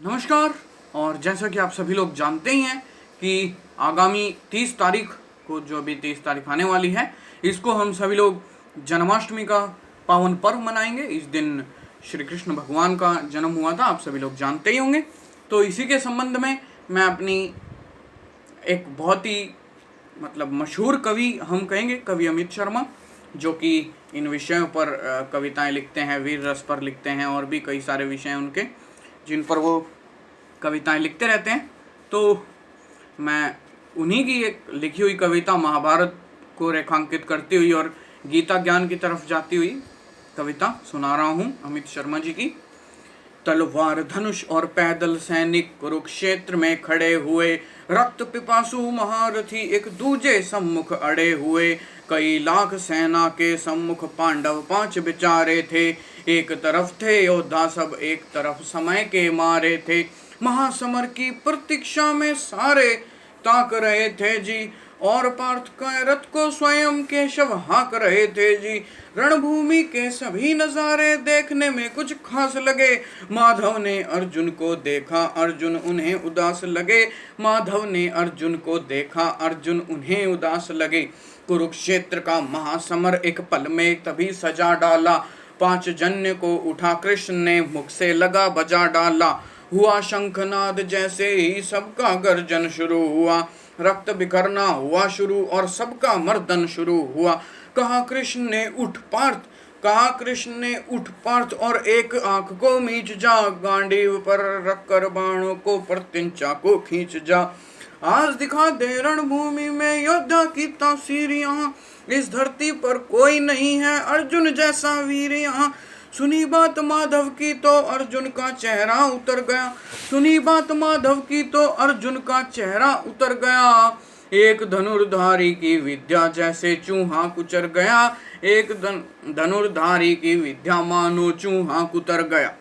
नमस्कार। और जैसा कि आप सभी लोग जानते ही हैं कि आगामी 30 तारीख को, जो अभी 30 तारीख आने वाली है, इसको हम सभी लोग जन्माष्टमी का पावन पर्व मनाएंगे। इस दिन श्री कृष्ण भगवान का जन्म हुआ था, आप सभी लोग जानते ही होंगे। तो इसी के संबंध में मैं अपनी एक बहुत ही मशहूर कवि, हम कहेंगे कवि अमित शर्मा, जो कि इन विषयों पर कविताएं लिखते हैं, वीर रस पर लिखते हैं और भी कई सारे विषय उनके जिन पर वो कविताएं लिखते रहते हैं। तो मैं उन्हीं की एक लिखी हुई कविता महाभारत को रेखांकित करती हुई और गीता ज्ञान की तरफ जाती हुई कविता सुना रहा हूँ अमित शर्मा जी की। तलवार धनुष और पैदल सैनिक कुरुक्षेत्र में खड़े हुए, रक्त पिपासु महारथी एक दूजे सम्मुख अड़े हुए। कई लाख सेना के सम्मुख पांडव 5 बिचारे थे, एक तरफ थे योद्धा सब, एक तरफ समय के मारे थे। महासमर की प्रतीक्षा में सारे ताक रहे थे जी, और पार्थ का रथ को स्वयं केशव हाक रहे थे जी। रणभूमि के सभी नजारे देखने में कुछ खास लगे, माधव ने अर्जुन को देखा, अर्जुन उन्हें उदास लगे। माधव ने अर्जुन को देखा, अर्जुन उन्हें उदास लगे। कुरुक्षेत्र का महासमर एक पल में तभी सजा डाला, 5 जन्य को उठा कृष्ण ने मुख से लगा बजा डाला। हुआ शंखनाद जैसे ही सबका गर्जन शुरू हुआ, रक्त बिखरना हुआ शुरू और सबका मर्दन शुरू हुआ। कहा कृष्ण ने उठ पार्थ, कहा कृष्ण ने उठ पार्थ, और एक आंख को मीच जा, गांडीव पर रखकर बाणों को प्रत्यंचा को खींच जा। आज दिखा दे रणभूमि में योद्धा की तासीर, यहाँ इस धरती पर कोई नहीं है अर्जुन जैसा वीर यहाँ। सुनी बात माधव की तो अर्जुन का चेहरा उतर गया, सुनी बात माधव की तो अर्जुन का चेहरा उतर गया। एक धनुर्धारी की विद्या जैसे चूहा कुचर गया, एक धनुर्धारी की विद्या मानो चूहा कुतर गया।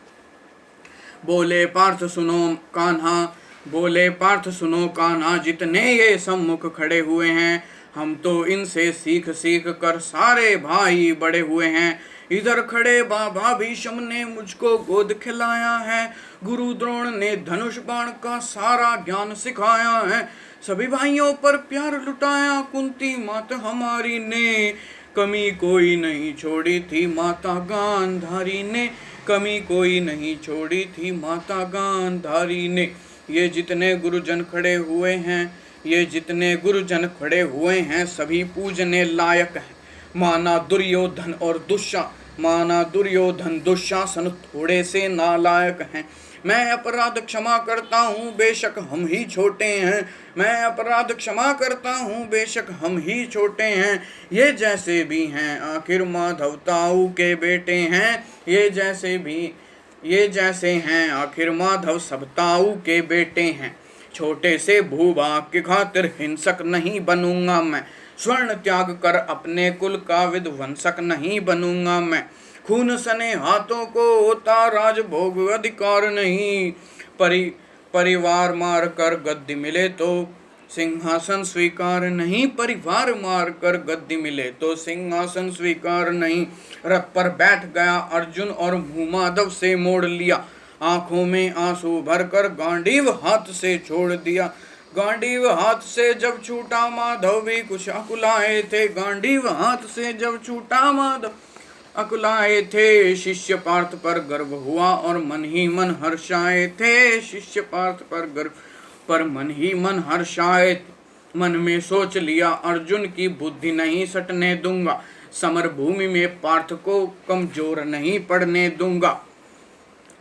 बोले पार्थ सुनो कान्हा, बोले पार्थ सुनो कान्हा, जितने ये सम्मुख खड़े हुए हैं, हम तो इनसे सीख सीख कर सारे भाई बड़े हुए हैं। इधर खड़े बाबा भीष्म ने मुझको गोद खिलाया है, गुरु द्रोण ने धनुष बाण का सारा ज्ञान सिखाया है। सभी भाइयों पर प्यार लुटाया कुंती माता हमारी ने, कमी कोई नहीं छोड़ी थी माता गांधारी ने, कमी कोई नहीं छोड़ी थी माता गांधारी ने। ये जितने गुरुजन खड़े हुए हैं, ये जितने गुरुजन खड़े हुए हैं, सभी पूजने लायक हैं। माना दुर्योधन और माना दुर्योधन दुशासन थोड़े से नालायक हैं। मैं अपराध क्षमा करता हूँ बेशक हम ही छोटे हैं, मैं अपराध क्षमा करता हूँ बेशक हम ही छोटे हैं। ये जैसे भी हैं आखिर माधव ताऊ के बेटे हैं, ये जैसे हैं आखिर माधव सब ताऊ के बेटे हैं। छोटे से भूभाग की खातिर हिंसक नहीं बनूंगा मैं, स्वर्ण त्याग कर अपने कुल का विध्वंसक नहीं बनूंगा मैं। खून सने हाथों को होता राजभोग अधिकार नहीं, परिवार मार कर गद्दी मिले तो सिंहासन स्वीकार नहीं, परिवार मार कर गद्दी मिले तो सिंहासन स्वीकार नहीं। रथ पर बैठ गया अर्जुन और मुँह माधव से मोड़ लिया, आंखों में आंसू भरकर गांडीव हाथ से छोड़ दिया। गांडीव हाथ से जब छूटा माधव भी कुछ अकुलाए थे, गांडीव हाथ से जब छूटा माधव अकुलाए थे। शिष्य पार्थ पर गर्व हुआ और मन ही मन हर्षाए थे, शिष्य पार्थ पर गर्व पर मन ही मन हर्षाए थे। मन में सोच लिया अर्जुन की बुद्धि नहीं सटने दूंगा, समर भूमि में पार्थ को कमजोर नहीं पड़ने दूंगा।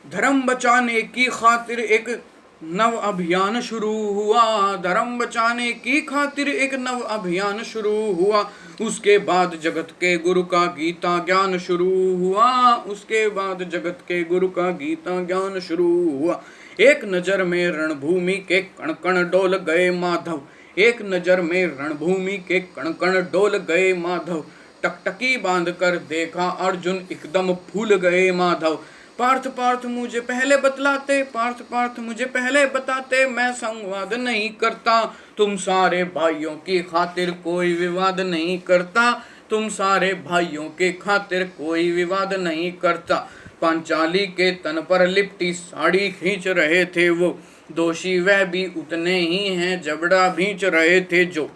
धर्म बचाने की खातिर एक नव अभियान शुरू हुआ, धर्म बचाने की खातिर एक नव अभियान शुरू हुआ। उसके बाद जगत के गुरु का गीता ज्ञान शुरू हुआ, उसके बाद जगत के गुरु का गीता ज्ञान शुरू हुआ। एक नजर में रणभूमि के कण कण डोल गए माधव, एक नजर में रणभूमि के कण कण डोल गए माधव। टकटकी बांध कर देखा अर्जुन एकदम फूल गए माधव। पार्थ पार्थ मुझे पहले बतलाते, पार्थ पार्थ मुझे पहले बताते, मैं संवाद नहीं करता, तुम सारे भाइयों की खातिर कोई विवाद नहीं करता, तुम सारे भाइयों के खातिर कोई विवाद नहीं करता। पांचाली के तन पर लिपटी साड़ी खींच रहे थे वो, दोषी वह भी उतने ही हैं जबड़ा भींच रहे थे जो।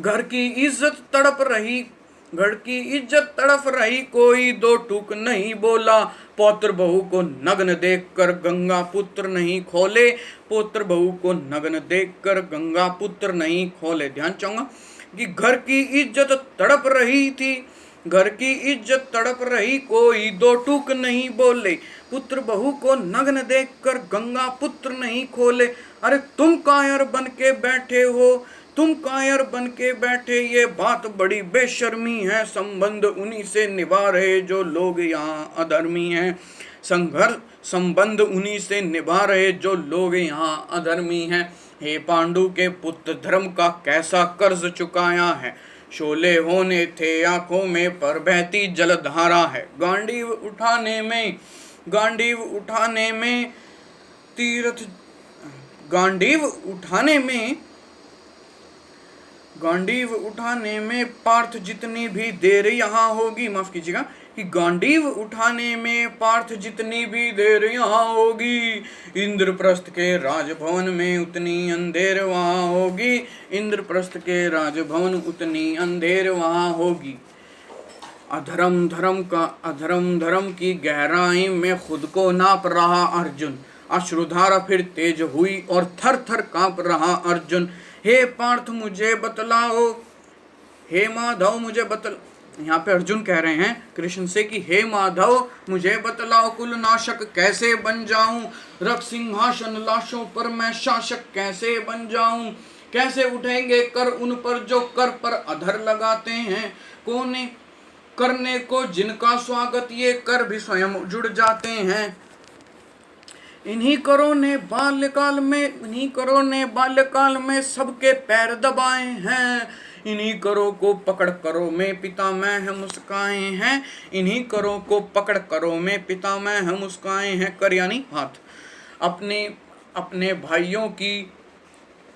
घर की इज्जत तड़प रही, घर की इज्जत तड़प रही, कोई दो टूक नहीं बोला। पौत्र बहू को नग्न देखकर गंगा पुत्र नहीं खोले, पुत्र बहू को नग्न देखकर गंगा पुत्र नहीं खोले। ध्यान चाहूंगा कि घर की इज्जत तड़प रही थी, घर की इज्जत तड़प रही, कोई दो टूक नहीं बोले। पुत्र बहू को नग्न देखकर गंगा पुत्र नहीं खोले। अरे तुम कायर बन के बैठे हो, तुम कायर बन के बैठे, ये बात बड़ी बेशर्मी है। संबंध उन्हीं से निभा रहे जो लोग यहाँ अधर्मी हैं, संघर्ष संबंध उन्हीं से निभा रहे जो लोग यहाँ अधर्मी हैं। हे पांडु के पुत्र, धर्म का कैसा कर्ज चुकाया है। शोले होने थे आंखों में पर बहती जलधारा है। गांडीव उठाने में, गांडीव उठाने में तीर्थ, गांडीव उठाने में, गांडीव उठाने में पार्थ जितनी भी देर यहाँ होगी, माफ कीजिएगा, कि गांडीव उठाने में पार्थ जितनी भी देर यहाँ होगी, इंद्रप्रस्थ के राजभवन में उतनी अंधेर वहाँ होगी, इंद्रप्रस्थ के राजभवन उतनी अंधेर वहाँ होगी। अधर्म धर्म का, अधर्म धर्म की गहराई में खुद को नाप रहा अर्जुन, अश्रुधारा फिर तेज हुई और थर थर कांप रहा अर्जुन। हे पार्थ मुझे बतलाओ, हे माधव मुझे बतल, यहाँ पे अर्जुन कह रहे हैं कृष्ण से कि हे माधव मुझे बतलाओ, कुल नाशक कैसे बन जाऊं, रख सिंहासन लाशों पर मैं शासक कैसे बन जाऊं। कैसे उठेंगे कर उन पर जो कर पर अधर लगाते हैं, कोने करने को जिनका स्वागत ये कर भी स्वयं जुड़ जाते हैं। इन्हीं करों ने बाल्यकाल में, इन्हीं करों ने बाल्यकाल में सबके पैर दबाए हैं, इन्हीं करों को पकड़ करो में पितामह मुस्काए हैं, इन्हीं करों को पकड़ करो में पितामह मुस्काए हैं। कर यानी हाथ। अपने अपने भाइयों की,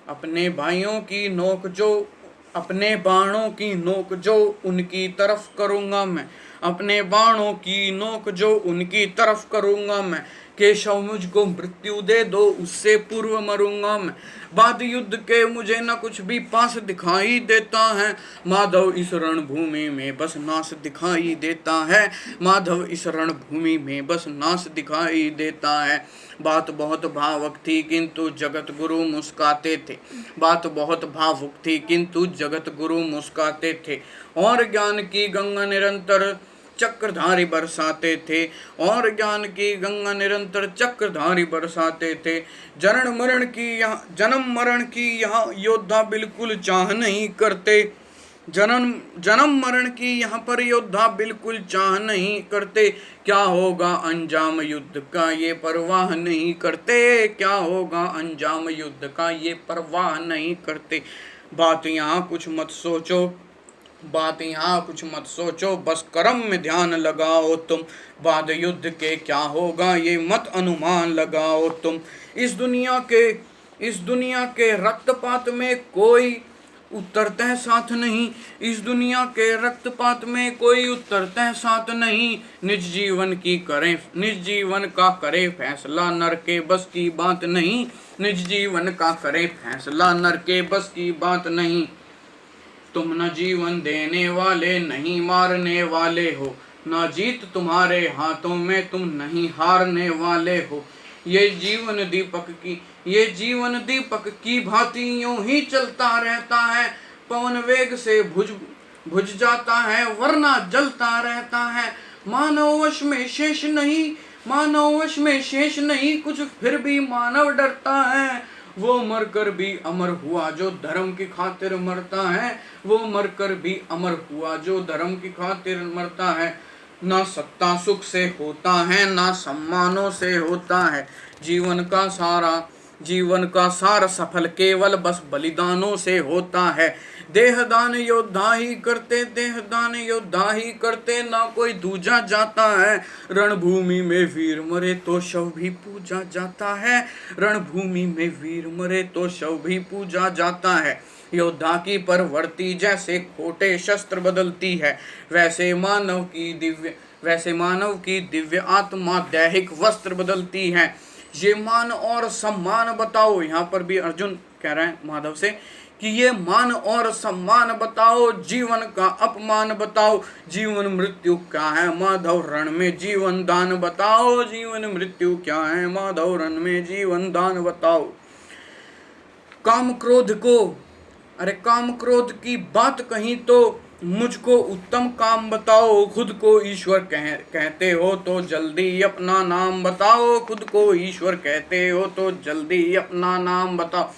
अपने भाइयों की नोक जो, अपने बाणों की नोक जो उनकी तरफ करूंगा मैं, अपने बाणों की नोक जो उनकी तरफ करूंगा मैं। केशव मुझको मृत्यु दे दो उससे पूर्व मरूंगा मैं, बाद युद्ध के मुझे न कुछ भी पास दिखाई देता है। माधव इस रणभूमि में बस नाश दिखाई देता है, माधव इस रणभूमि में बस नाश दिखाई देता है। बात बहुत भावुक थी किंतु जगत गुरु मुस्काते थे, बात बहुत भावुक थी किंतु जगत गुरु मुस्काते थे। और ज्ञान की गंगा निरंतर चक्रधारी बरसाते थे, और ज्ञान की गंगा निरंतर चक्रधारी बरसाते थे। जन्म मरण की यहाँ, जन्म मरण की यहाँ योद्धा बिल्कुल चाह नहीं करते, जन्म मरण की यहाँ पर योद्धा बिल्कुल चाह नहीं करते। क्या होगा अंजाम युद्ध का ये परवाह नहीं करते, क्या होगा अंजाम युद्ध का ये परवाह नहीं करते। बात यहाँ कुछ मत सोचो, बात यहाँ कुछ मत सोचो, बस कर्म में ध्यान लगाओ तुम, बाद युद्ध के क्या होगा ये मत अनुमान लगाओ तुम। इस दुनिया के रक्तपात में कोई उतरता साथ नहीं, इस दुनिया के रक्तपात में कोई उतरता साथ नहीं। निज जीवन की करें, निज जीवन का करे फैसला, नर के बस की बात नहीं, निज जीवन का करे फैसला, नर के बस की बात नहीं। तुम न जीवन देने वाले नहीं मारने वाले हो, न जीत तुम्हारे हाथों में तुम नहीं हारने वाले हो। ये जीवन दीपक की भांति यूं ही चलता रहता है, पवन वेग से बुझ जाता है वरना जलता रहता है। मानव वश में शेष नहीं, मानव वश में शेष नहीं कुछ, फिर भी मानव डरता है। वो मरकर भी अमर हुआ जो धर्म की खातिर मरता है, वो मरकर भी अमर हुआ जो धर्म की खातिर मरता है। ना सत्ता सुख से होता है, ना सम्मानों से होता है, जीवन का सार सफल केवल बस बलिदानों से होता है। देहदान योद्धा ही करते, देहदान योद्धा ही करते, ना कोई दूजा जाता है। रणभूमि में वीर मरे तो शव भी पूजा जाता है, रणभूमि में वीर मरे तो शव भी पूजा जाता है। योद्धा की परवर्ती जैसे खोटे शस्त्र बदलती है, वैसे वैसे मानव की दिव्य आत्मा दैहिक वस्त्र बदलती है। ये मान और सम्मान बताओ। यहाँ पर भी अर्जुन कह रहे हैं माधव से कि ये मान और सम्मान बताओ, जीवन का अपमान बताओ, जीवन मृत्यु क्या है माधव रण में जीवन दान बताओ, जीवन मृत्यु क्या है माधव रण में जीवन दान बताओ। काम क्रोध की बात कहीं तो मुझको उत्तम काम बताओ, खुद को ईश्वर कहते हो तो जल्दी अपना नाम बताओ, खुद को ईश्वर कहते हो तो जल्दी अपना नाम बताओ।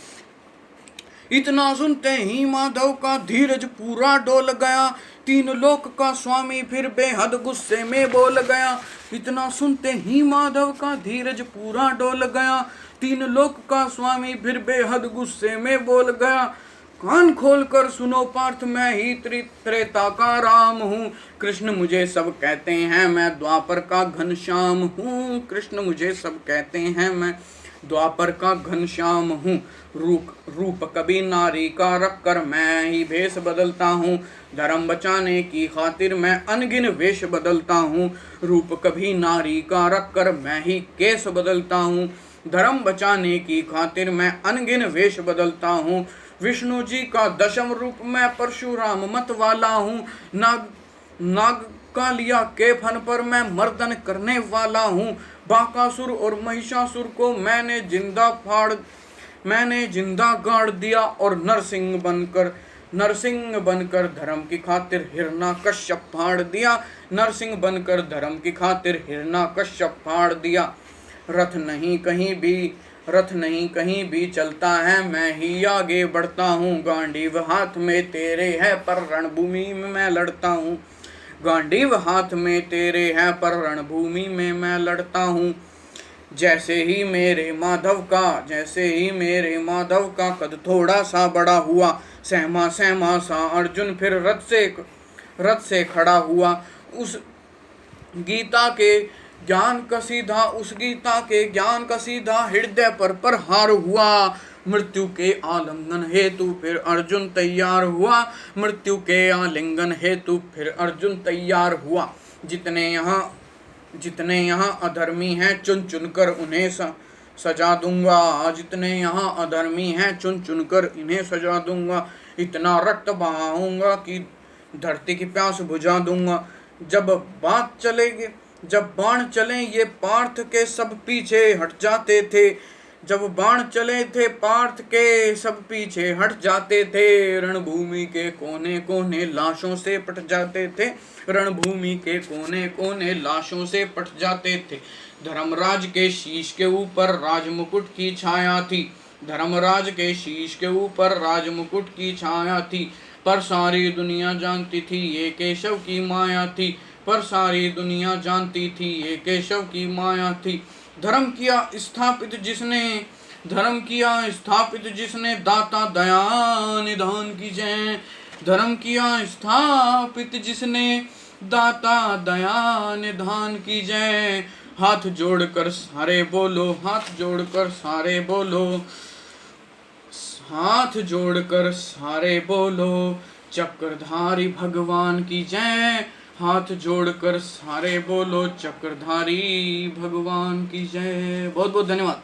इतना सुनते ही माधव का धीरज पूरा डोल गया, तीन लोक का स्वामी फिर बेहद गुस्से में बोल गया। इतना सुनते ही माधव का धीरज पूरा डोल गया, तीन लोक का स्वामी फिर बेहद गुस्से में बोल गया। कान खोल कर सुनो पार्थ, मैं ही त्रेता का राम हूँ, कृष्ण मुझे सब कहते हैं मैं द्वापर का घनश्याम हूँ, कृष्ण मुझे सब कहते हैं मैं द्वापर का घनश्याम हूँ। रूप कभी नारी का रख कर मैं ही भेष बदलता हूँ, धर्म बचाने की खातिर मैं अनगिन वेश बदलता हूँ। रूप कभी नारी का रख कर मैं ही केस बदलता हूँ, धर्म बचाने की खातिर मैं अनगिन वेश बदलता हूँ। विष्णु जी का दशम रूप मैं परशुराम मत वाला हूँ, नाग का लिया के फन पर मैं मर्दन करने वाला हूँ। बाकासुर और महिषासुर को मैंने जिंदा गाड़ दिया और नरसिंह बनकर धर्म की खातिर हिरण्यकश्यप फाड़ दिया, नरसिंह बनकर धर्म की खातिर हिरण्यकश्यप फाड़ दिया। रथ नहीं कहीं भी चलता है, मैं ही आगे बढ़ता हूँ, गांडीव हाथ में तेरे है पर रणभूमि में मैं लड़ता हूँ, गांडीव हाथ में तेरे है पर रणभूमि में मैं लड़ता हूँ। जैसे ही मेरे माधव का कद थोड़ा सा बड़ा हुआ, सहमा सा अर्जुन फिर रथ से खड़ा हुआ। उस गीता के ज्ञान का सीधा हृदय पर प्रहार हुआ। मृत्यु के आलिंगन हेतु फिर अर्जुन तैयार हुआ, मृत्यु के आलिंगन हेतु फिर अर्जुन तैयार हुआ। जितने यहाँ अधर्मी हैं चुन कर उन्हें सजा दूंगा, जितने यहाँ अधर्मी हैं चुन कर इन्हें सजा दूंगा। इतना रक्त बहाऊंगा कि धरती की प्यास बुझा दूंगा। जब बाण चले ये पार्थ के सब पीछे हट जाते थे, जब बाण चले थे पार्थ के सब पीछे हट जाते थे, रणभूमि के कोने कोने लाशों से पट जाते थे, रणभूमि के कोने कोने लाशों से पट जाते थे। धर्मराज के शीश के ऊपर राजमुकुट की छाया थी, धर्मराज के शीश के ऊपर राजमुकुट की छाया थी, पर सारी दुनिया जानती थी ये केशव की माया थी, पर सारी दुनिया जानती थी ये केशव की माया थी। धर्म किया स्थापित जिसने दाता दया निधान की जय, धर्म किया स्थापित जिसने दाता दया निधान की जय। हाथ जोड़कर सारे बोलो, हाथ जोड़कर सारे बोलो, हाथ जोड़कर सारे बोलो, चक्रधारी भगवान की जय। हाथ जोड़कर सारे बोलो, चक्रधारी भगवान की जय। बहुत बहुत धन्यवाद।